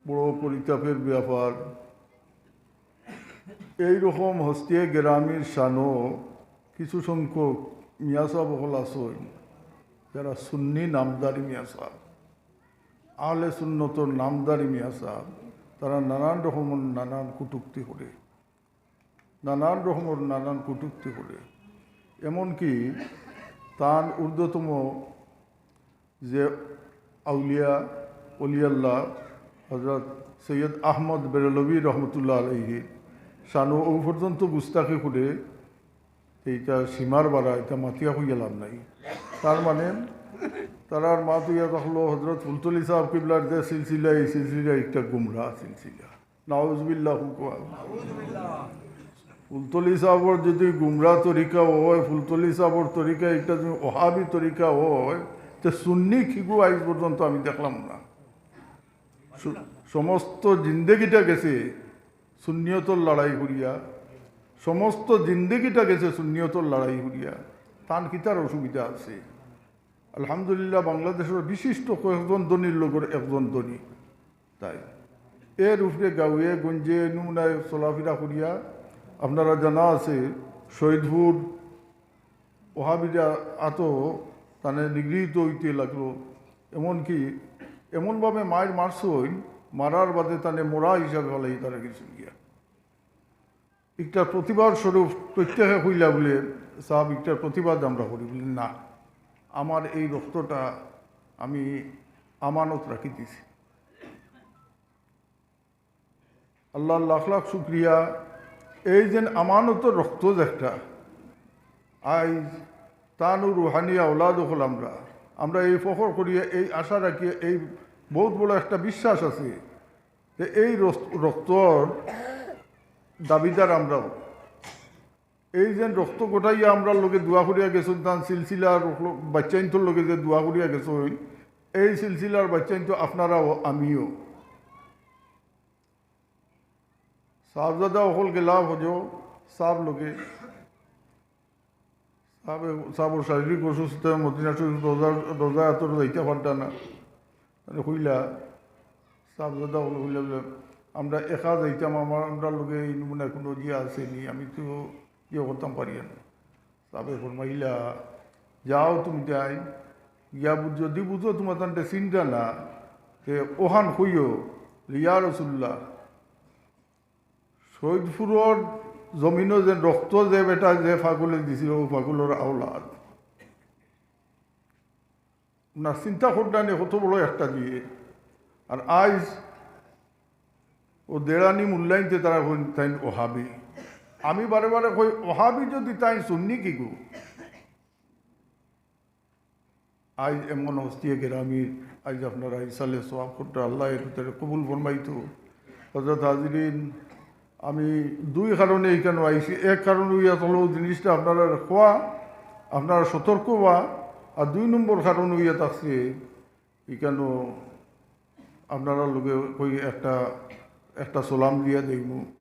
বড় পরিতাপের ব্যাপার। এইরকম হস্তিয়ে গ্রামের শানো কিছু সংখ্যক মিয়াসা বহল আসন যারা সুন্নি নামদারি মিয়াসা, আহলে সুন্নতর নামদারি মিয়াসা, তারা নানান রকমের নানান কটূক্তি করে, এমনকি তার ঊর্ধ্বতম যে আউলিয়া অলিয়াল্লাহ হজরত সৈয়দ আহমদ বেরলভী রহমতুল্লাহ আলাইহি শানু ও পর্যন্ত গুস্তাখি করে এইটা সীমার বাড়া এটা মাতিয়া হইয়া লাভ নাই। তার মানে তারার মা তুইয়া থাকলো হজরত ফুলতলি সাহেব কিবলার যে সিলসিলা, এই সিলসিলা একটা গুমরা সিলসিলা। নাউজুবিল্লাহ। ফুলতলি সাহেবর যদি গুমরা তরিকা হয়, ফুলতলি সাহেবর তরিকা একটা যদি ওহাবি তরিকা হয়, তো সুন্নি খিগু আজ পর্যন্ত আমি দেখলাম না। সমস্ত জিন্দেগিটা গেছে সুন্নিয়তর লড়াই করিয়া, সমস্ত জিন্দেগিটা গেছে সুন্নিয়তর লড়াই করিয়া। তান কিতার অসুবিধা আছে? আলহামদুলিল্লাহ বাংলাদেশের বিশিষ্ট কয়েকজন ধনীর লোকের একজন ধনী। তাই এর উপরে গাঁয়ে গঞ্জে নমুনায় চলাফেরা করিয়া আপনারা জানা আছে শহীদপুর ওহাবিরা এত তানে নিগৃহীত হইতে লাগলো, এমনকি এমনভাবে মায়ের মারছই মারার বাদে তানে মোরা হিসাবে হলাই তারা কিছু গিয়া একটার প্রতিবাদ স্বরূপ প্রত্যেকে হইলা বলে সাহাব একটার প্রতিবাদ আমরা করি বলি না, আমার এই রক্তটা আমি আমানত রাখি দিছি। আল্লাহ লাখ লাখ শুক্রিয়া। এই যে আমানতের রক্ত একটা আজ তানু রুহানিয়া ওলাদ হল আমরা এই ফখর করিয়া এই আশা রাখি, এই বহুত বড় একটা বিশ্বাস আছে যে এই রক্তর দাবিদার আমরাও। এই যে রক্ত গোটাইয়া আমরা লোকে দোয়া করিয়া গেছো, তান সিলসিলার বাচ্চাইন্তর লোকে যে দোয়া করিয়া গেছো, এই সিলসিলার বাচ্চাইন্ত আপনারাও আমিও। সাহজাদা হল গেলাম হজো সাব লোকে সাবর শারীরিক অসুস্থতা মদিনা শরীফ রোজা এত যাইতে পারতা না, হইলা সাহজাদা হল হইলা বলে আমরা একা যাইতাম, আমরা লোকে এই নমুনা কোনো ইয়ে আসেনি, আমি তো ইয়ে করতাম পারি না। সাবে ফরমাইলা যাও তুমি যাই ইয়া যদি বুঝো তোমার তান্তে চিন্তা না যে ওহান হইও ইয়া রসুল্লাহ শহীদপুরের জমিনও যে রক্ত যে বেটা যে ফাগুলে দিছিল ও ফাগুলের আওলাদ না চিন্তা করতানি কত বড় একটা দিয়ে। আর আজ ও দেড়ানি মূল্যায়নতে তারা তাই ওহাবি। আমি বারে বারে কই ওহাবি যদি তাই শুননি কি গো। আজ এমন হস্তিয়ে গ্রামীর আজ আপনারা ইসালে সোয়াব করতে আল্লাহ এর ভিতরে কবুল ফরমাইতো। হযরত হাজিরিন, আমি দুই কারণে এইখানে আইসি। এক কারণ হইয়া হলো জিনিসটা আপনারা খোয়া, আপনারা সতর্ক হওয়া, আর দুই নম্বর কারণ হইয়া থাকছে এখানে আপনারা লোকে ওই একটা সালাম দিয়া দেখব।